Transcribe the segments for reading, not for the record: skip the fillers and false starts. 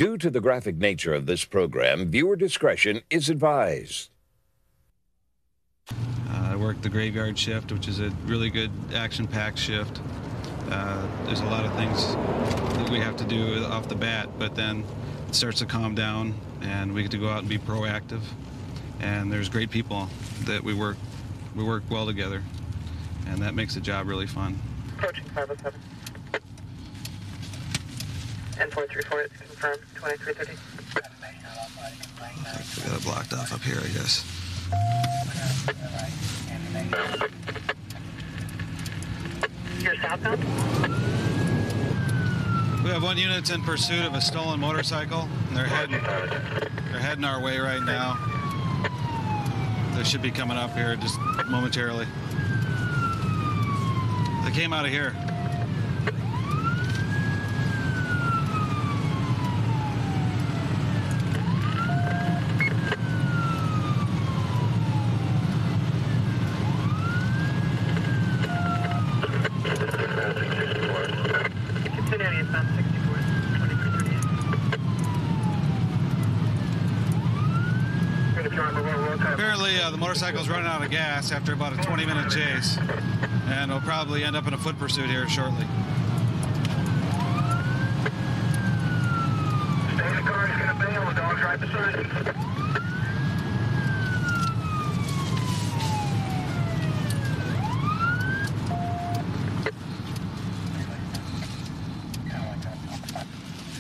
Due to the graphic nature of this program, viewer discretion is advised. I work the graveyard shift, which is a really good action-packed shift. There's a lot of things that we have to do off the bat, but then it starts to calm down and we get to go out and be proactive. And there's great people that we work well together, and that makes the job really fun. Approaching 507. N434, it's confirmed, 2330. We got it blocked off up here, I guess. You're southbound? We have one unit that's in pursuit of a stolen motorcycle, and they're heading our way right now. They should be coming up here just momentarily. They came out of here. Apparently, the motorcycle's running out of gas after about a 20-minute chase, and will probably end up in a foot pursuit here shortly. Stay in the car, he's gonna bail, the dog's right beside him.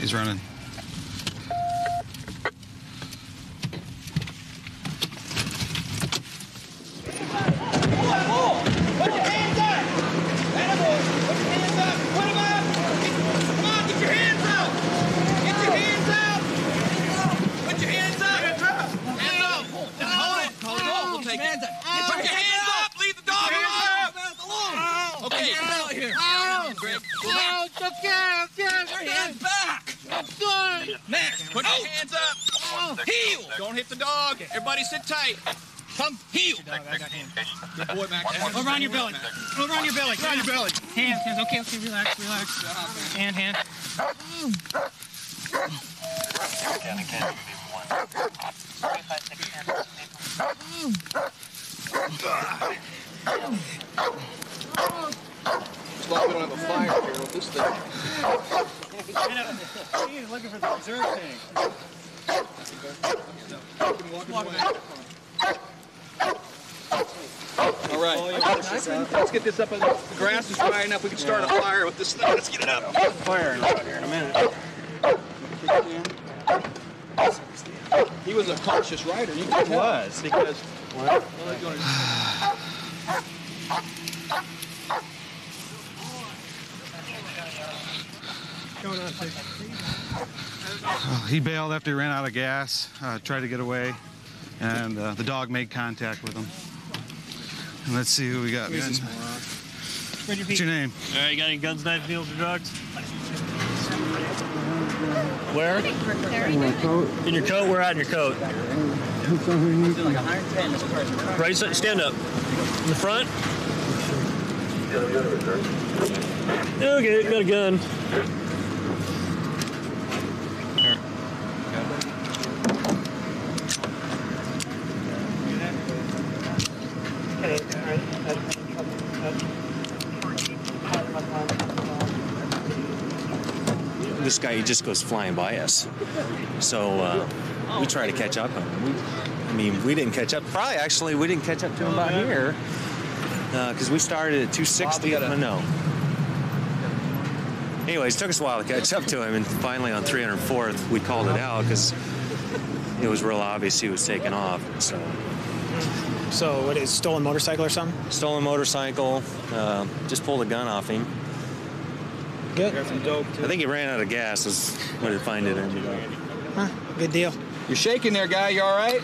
He's running. Put your hands up. Heel. Don't hit the dog. Everybody sit tight. Come heel. Good boy, Max. Over on your belly. Over on your belly. On your belly. Hands. Okay, relax. Hand. It's like we don't have a fire here with this thing. He's looking for the reserve tank. All right. Let's get this up. The grass is dry enough. We can start a fire with this thing. Let's get it up. Fire out here in a minute. He was a cautious rider. You can tell. Because. He bailed after he ran out of gas, tried to get away, and the dog made contact with him. And let's see who we got. What's your name? All right, you got any guns, knives, needles, or drugs? Where? In my coat. In your coat? Where at in your coat? Right side, stand up. In the front? Okay, got a gun. This guy, he just goes flying by us. So we try to catch up. We didn't catch up. Probably, actually, we didn't catch up to him about here. Because we started at 260. I know. Anyways, it took us a while to catch up to him. And finally, on 304th, we called it out because it was real obvious he was taking off. So what is stolen motorcycle or something? Stolen motorcycle. Just pulled a gun off him. Good. I think he ran out of gas is what it find it ended up. Huh, good deal. You're shaking there, guy. You all right?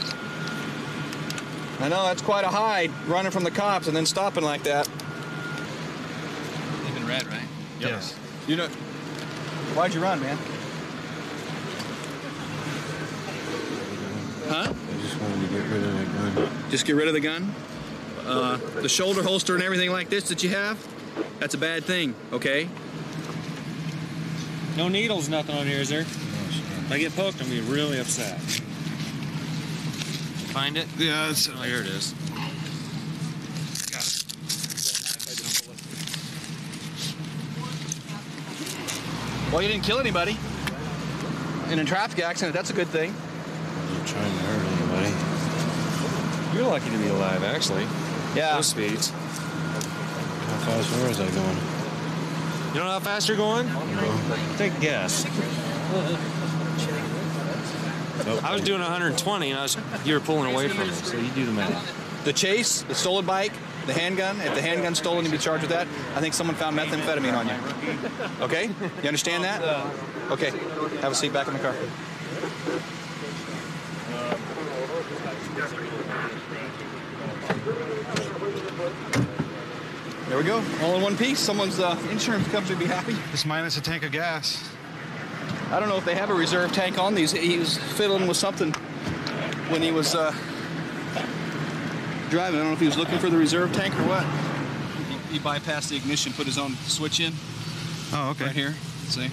I know, that's quite a hide, running from the cops and then stopping like that. Leaving red, right? Yep. Yes. You know, why'd you run, man? Huh? I just wanted to get rid of that gun. Just get rid of the gun? The shoulder holster and everything like this that you have, that's a bad thing, okay? No needles, nothing on here, is there? If I get poked, I'm going to be really upset. Find it? Yeah, it's... Oh, here it is. Well, you didn't kill anybody in a traffic accident. That's a good thing. You're trying to hurt anybody. You're lucky to be alive, actually. Yeah. Those speeds. How fast was I going? You know how fast you're going? No. Take a guess. I was doing 120, and you were pulling away from me, so you do the math. The chase, the stolen bike, the handgun. If the handgun's stolen, you'd be charged with that. I think someone found methamphetamine on you. Okay? You understand that? Okay. Have a seat back in the car. There we go. All in one piece. Someone's insurance company would be happy. It's minus a tank of gas. I don't know if they have a reserve tank on these. He was fiddling with something when he was driving. I don't know if he was looking for the reserve tank or what. He bypassed the ignition, put his own switch in. Oh, okay. Right here. See?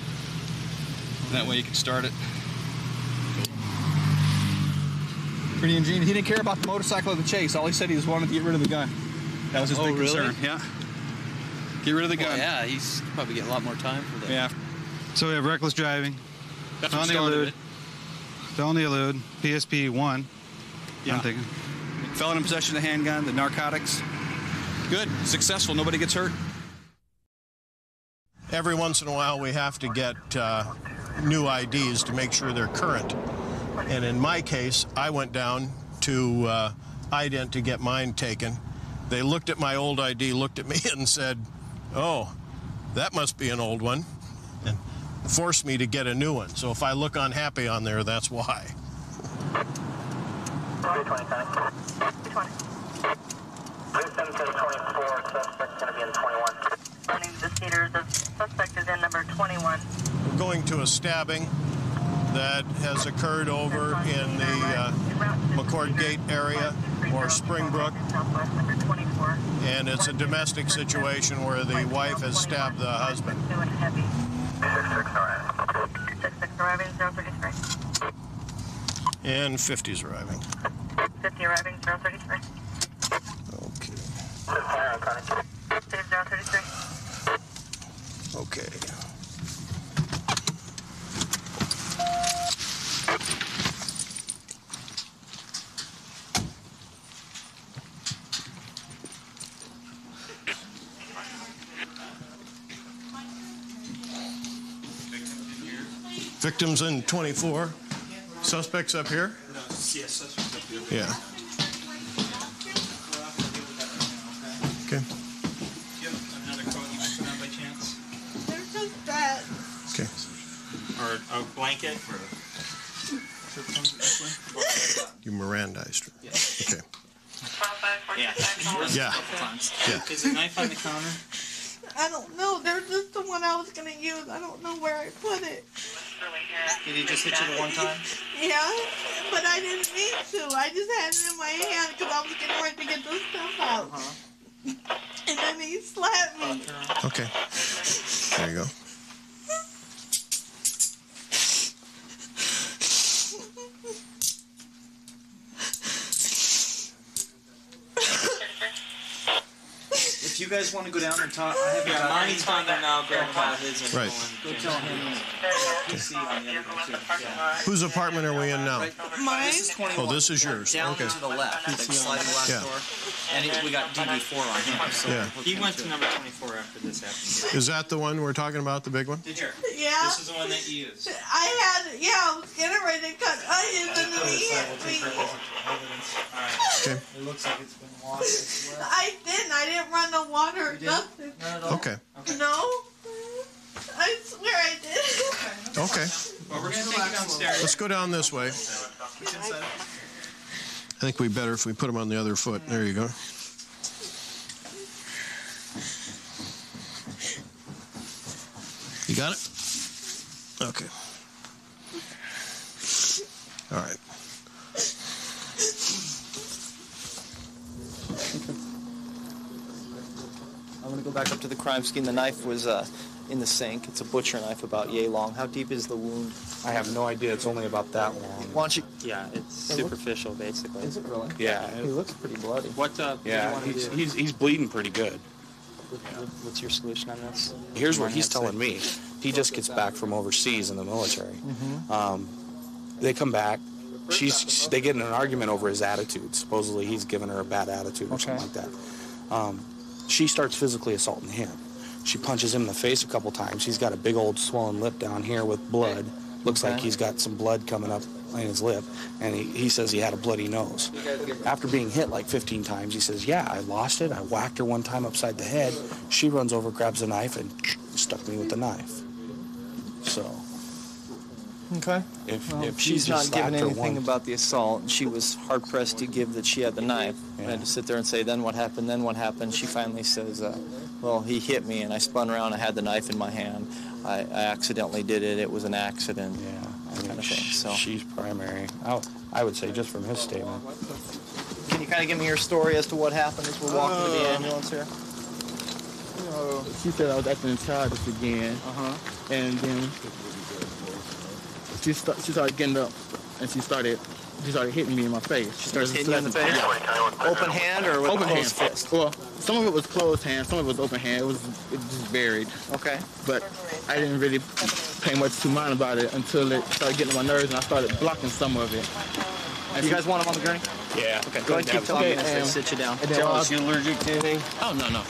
That way you can start it. Pretty ingenious. He didn't care about the motorcycle or the chase. All he said he just wanted to get rid of the gun. That was his big concern. Yeah. Get rid of the gun. Well, yeah, he's probably getting a lot more time for that. Yeah. So we have reckless driving. That's what started it. Felony elude. PSP 1. Yeah. I'm thinking. Felon in possession of the handgun, the narcotics. Good. Successful. Nobody gets hurt. Every once in a while, we have to get new IDs to make sure they're current. And in my case, I went down to Ident to get mine taken. They looked at my old ID, looked at me and said, "Oh, that must be an old one," and forced me to get a new one. So if I look unhappy on there, that's why. 320, 320. 3724, suspect's going to be in 21. Running the Cedars, the suspect is in number 21. We're going to a stabbing that has occurred over in the McCord Gate area or Springbrook. And it's a domestic situation where the wife has stabbed the husband. 66 arriving, 033. And 50's arriving. 50 arriving, 033. Okay. 033. Okay. Victims in 24. Suspects up here? Yes, suspects up here. Yeah. Okay. Do you have another coat you can put on by chance? There's just that. Okay. Or a blanket? You Mirandized her. Yes. Okay. Yeah. Yeah. Yeah. Is the knife on the counter? I don't know. There's just the one I was going to use. I don't know where I put it. Did he just hit you the one time? Yeah, but I didn't mean to. I just had it in my hand because I was getting ready to get this stuff out. And then he slapped me. Okay. There you go. If you guys want to go down and talk, I have mine's down there now. Grab his and Right. go tell him. PC on the other one too. Yeah. Whose apartment are we in now? Mine? This is 21. Oh, this is yours. Down Okay. to the left, like sliding glass Yeah. door. And we got DB4 on him. So Yeah. he went to number 24 after this happened. Is that the one we're talking about, the big one? Did you? Yeah. This is the one that you used. I was getting ready to cut onions and then he hit me. Okay. It looks like it's been washed. I didn't run the water or nothing. Okay. No. I swear I did. Okay. Well, we're going to take you downstairs. Let's go down this way. I think we better if we put them on the other foot. There you go. You got it? Okay. All right. I'm going to go back up to the crime scene. The knife was in the sink. It's a butcher knife about yay long. How deep is the wound? I have no idea. It's only about that long. Why don't you? Yeah, it's superficial, basically. Is it really? Yeah. He looks pretty bloody. Yeah, he's bleeding pretty good. What's your solution on this? Here's what he's telling me. He just gets back from overseas in the military. They come back. They get in an argument over his attitude. Supposedly he's given her a bad attitude or something like that. She starts physically assaulting him. She punches him in the face a couple times. He's got a big old swollen lip down here with blood. Looks like he's got some blood coming up in his lip. And he says he had a bloody nose. After being hit like 15 times, he says, yeah, I lost it. I whacked her one time upside the head. She runs over, grabs a knife, and stuck me with the knife. So... Okay. If she's not slapped giving her anything about the assault, and she was hard-pressed to give that she had the knife. I had to sit there and say, then what happened, then what happened? She finally says, well, he hit me, and I spun around, I had the knife in my hand. I accidentally did it. It was an accident. Yeah, I mean, kind of thing. So she's primary. I would say just from his statement. Can you kind of give me your story as to what happened as we're walking to the ambulance here? She said I was acting childish again. And then she started getting up, and she started hitting me in my face. She started hitting you in the face? Yeah. Open hand or with open closed hand. fist? Well, some of it was closed hand, some of it was open hand. It just varied. Okay. But I didn't really pay much to mind about it until it started getting on my nerves, and I started blocking some of it. You guys want him on the gurney? Yeah. Okay, go ahead and keep talking as they sit you down. Is you allergic to anything? Oh, no.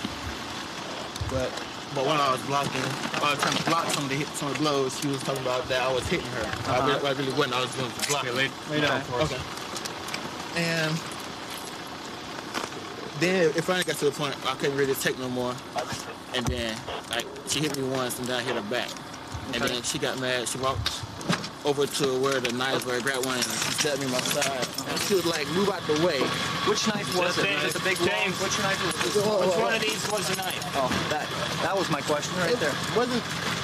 But when I was blocking, I was trying to block some of the blows, she was talking about that I was hitting her. I really wasn't. I was going to block her. Lay down. Okay. And then it finally got to the point I couldn't really take no more. And then she hit me once, and then I hit her back. And then she got mad. She walked over to where the knives were, grabbed one, and she stabbed me in my side. And she was like, move out the way. Which knife was it? Was it the big long? Which knife was it? Which one of these was the knife? Oh, that was my question right there. I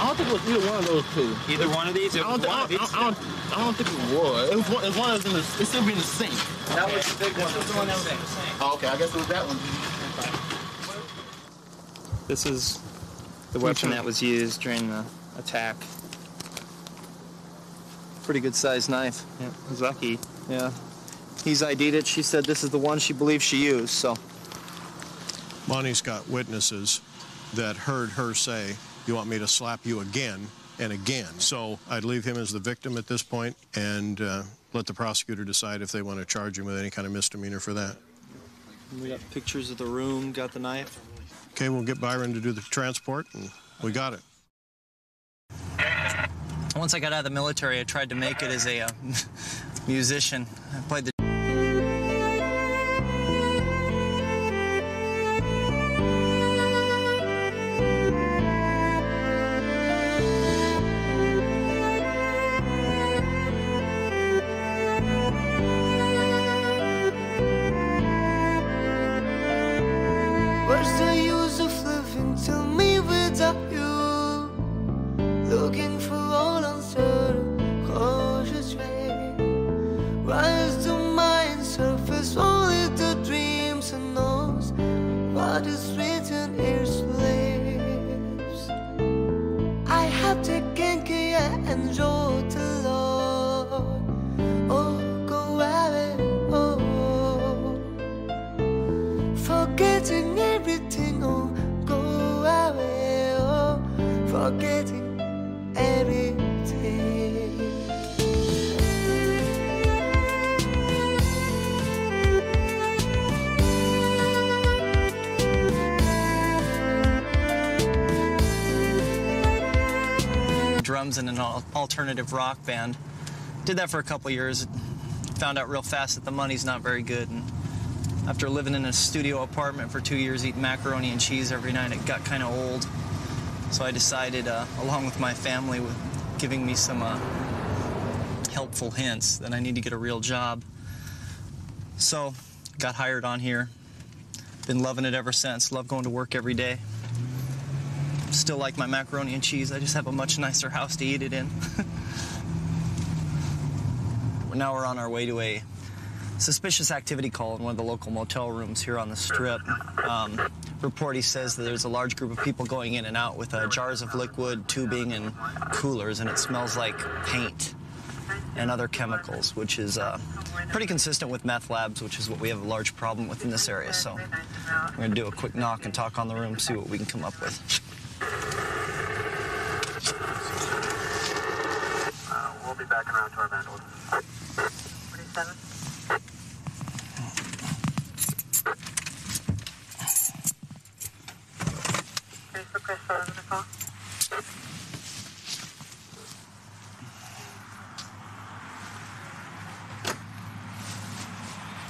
don't think it was either one of those two. Either one of these? I don't think it was. It was one that was in the. It still be in the sink. That was the big one. That was the one that was in the sink. Oh, okay, I guess it was that one. This is the weapon that was used during the attack. Pretty good sized knife. Yeah, he's lucky. Yeah. He's ID'd it. She said this is the one she believes she used, so. Monty's got witnesses that heard her say, you want me to slap you again and again. So I'd leave him as the victim at this point and let the prosecutor decide if they want to charge him with any kind of misdemeanor for that. We got pictures of the room, got the knife. Okay, we'll get Byron to do the transport, and we got it. Once I got out of the military, I tried to make it as a musician. I played the What's the use of living? Tell me without you. Looking for all uncertain, cautious way. Rise to mind, surface only the dreams and knows what is written in its lips. I have taken care and wrote the Lord. Oh, go away, oh. Forgetting everything, oh, go away, oh. Forgetting everything. drums in an alternative rock band. Did that for a couple years. Found out real fast that the money's not very good. And after living in a studio apartment for 2 years, eating macaroni and cheese every night, it got kind of old. So I decided, along with my family, with giving me some helpful hints, that I need to get a real job. So got hired on here. Been loving it ever since. Love going to work every day. Still like my macaroni and cheese. I just have a much nicer house to eat it in. Now we're on our way to a suspicious activity call in one of the local motel rooms here on the Strip. reportee says that there's a large group of people going in and out with jars of liquid, tubing, and coolers, and it smells like paint and other chemicals, which is pretty consistent with meth labs, which is what we have a large problem with in this area. So we're going to do a quick knock and talk on the room, see what we can come up with. We'll be back around to our vandalism. 47.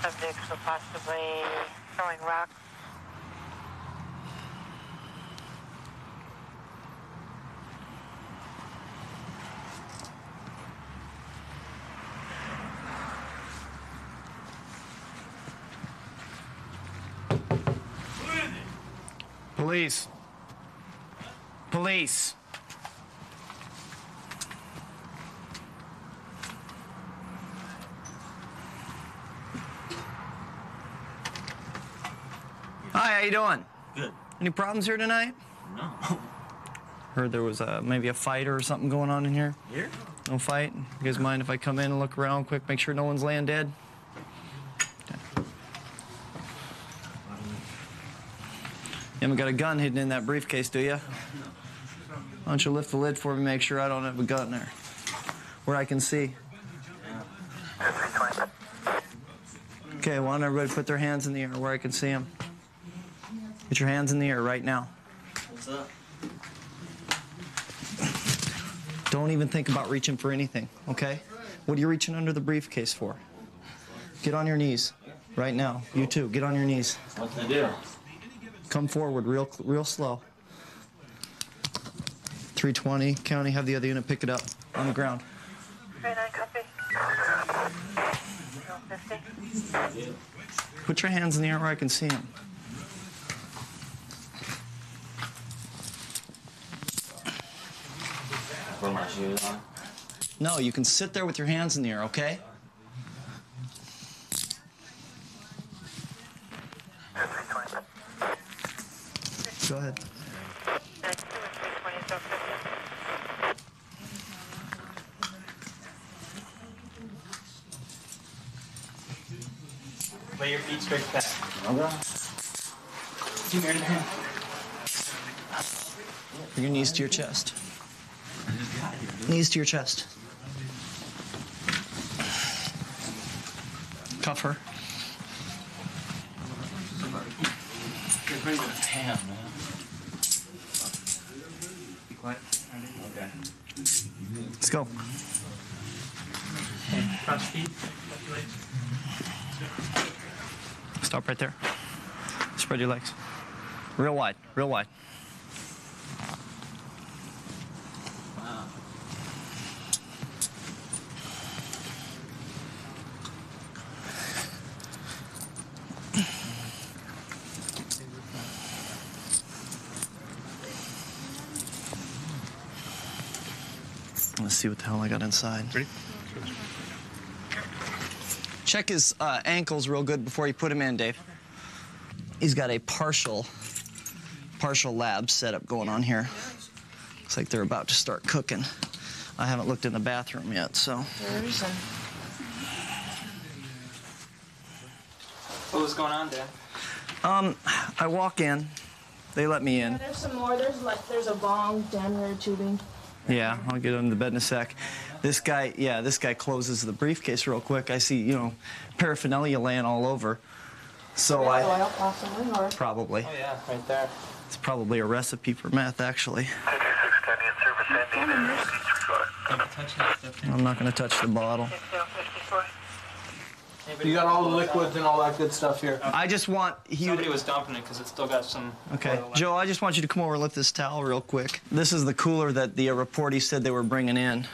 Subjects were possibly throwing rocks. Police. Police. Hi, how you doing? Good. Any problems here tonight? No. Heard there was maybe a fight or something going on in here. Here? No fight? You guys mind if I come in and look around quick, make sure no one's laying dead? You haven't got a gun hidden in that briefcase, do you? Why don't you lift the lid for me, make sure I don't have a gun there, where I can see. Okay, why don't everybody put their hands in the air where I can see them? Get your hands in the air right now. What's up? Don't even think about reaching for anything, okay? What are you reaching under the briefcase for? Get on your knees right now. You too, get on your knees. What's the deal? Come forward real slow. 320, County, have the other unit pick it up on the ground. 39 copy. 50. Put your hands in the air where I can see them. Put my shoes on. No, you can sit there with your hands in the air, okay? Go ahead. Lay your feet straight back. Okay. Bring your knees to your chest. Knees to your chest. Cuff her. Bring your hand, man. Be quiet. Okay. Let's go. Cross feet. Stop right there. Spread your legs. Real wide, real wide. Wow. Let's see what the hell I got inside. Ready? Check his ankles real good before you put him in, Dave. He's got a partial lab setup going on here. Looks like they're about to start cooking. I haven't looked in the bathroom yet, so. What was going on, Dan? I walk in, they let me in. Yeah, there's some more. There's a bong down here, tubing. Yeah, I'll get under the bed in a sec. This guy closes the briefcase real quick. I see, paraphernalia laying all over. So Oil, possibly, or... Probably. Oh, yeah, right there. It's probably a recipe for meth, actually. I'm not going to touch the bottle. You got all the liquids and all that good stuff here. I just want Somebody was dumping it because it's still got some. Okay, Joe, I just want you to come over and lift this towel real quick. This is the cooler that the reportee said they were bringing in.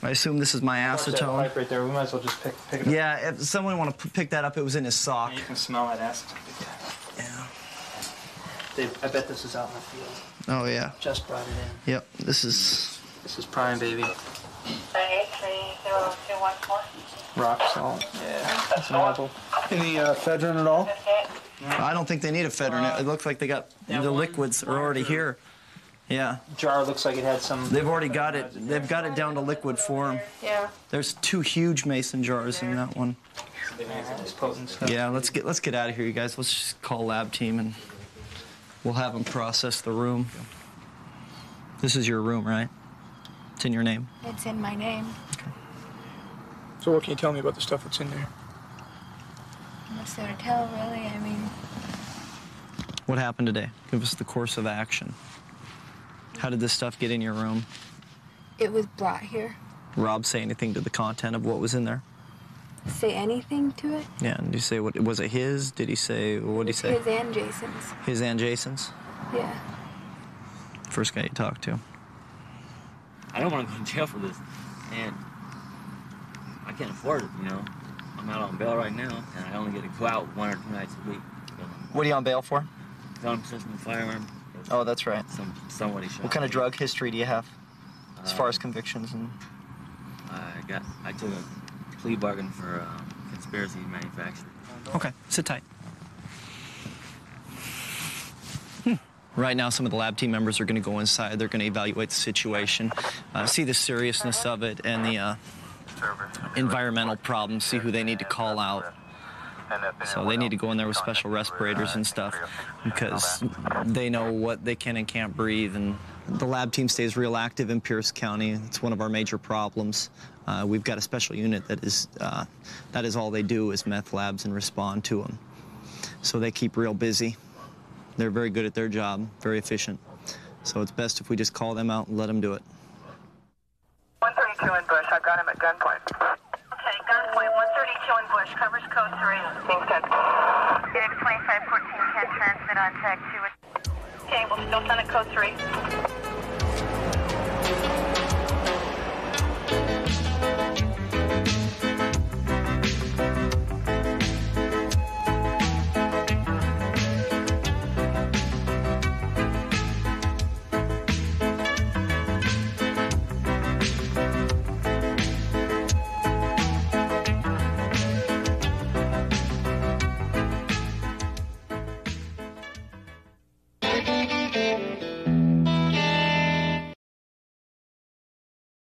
I assume this is my acetone. That pipe right there. We might as well just pick it up. Yeah, if someone want to pick that up, it was in his sock. Yeah, you can smell that acetone. Yeah. I bet this is out in the field. Oh, yeah. Just brought it in. Yep, this is prime, baby. 983014. Rock salt. Yeah. That's an apple. Any ephedrine at all? I don't think they need a Federnet. It looks like they got the liquids are already here. Yeah. Jar looks like it had some. They've already got it. They've got it down to liquid form. Yeah. There's 2 huge mason jars in that one. Stuff. Yeah, let's get out of here, you guys. Let's just call lab team and we'll have them process the room. This is your room, right? It's in your name. It's in my name. Okay. So what can you tell me about the stuff that's in there? What's there to tell, really? I mean, What happened today? Give us the course of action. How did this stuff get in your room? it was brought here. Rob say anything to the content of what was in there? Say anything to it? Yeah, and did he say what was it his? Did he say what did he say? His and Jason's. His and Jason's? Yeah. First guy you talked to. I don't want to go to jail for this, and I can't afford it, you know. I'm out on bail right now, and I only get to go out 1 or 2 nights a week. What are you on bail for? Gun possession of a firearm. Oh, that's right. Somebody shot. What kind of me. drug history do you have? As far as convictions and... I took a plea bargain for conspiracy to manufacture. Okay, sit tight. Right now, some of the lab team members are going to go inside. They're going to evaluate the situation, see the seriousness of it and the environmental problems, see who they need to call out. So they need to go in there with special respirators and stuff because they know what they can and can't breathe. And the lab team stays real active in Pierce County. It's one of our major problems. We've got a special unit that is all they do is meth labs and respond to them. So they keep real busy. They're very good at their job, very efficient. So it's best if we just call them out and let them do it. 132 in Bush. I've got him at gunpoint. Okay, gunpoint. 132 in Bush. Covers code 3. Being sent. David 2514 can transmit on tag 2. Okay, we'll still send it code 3.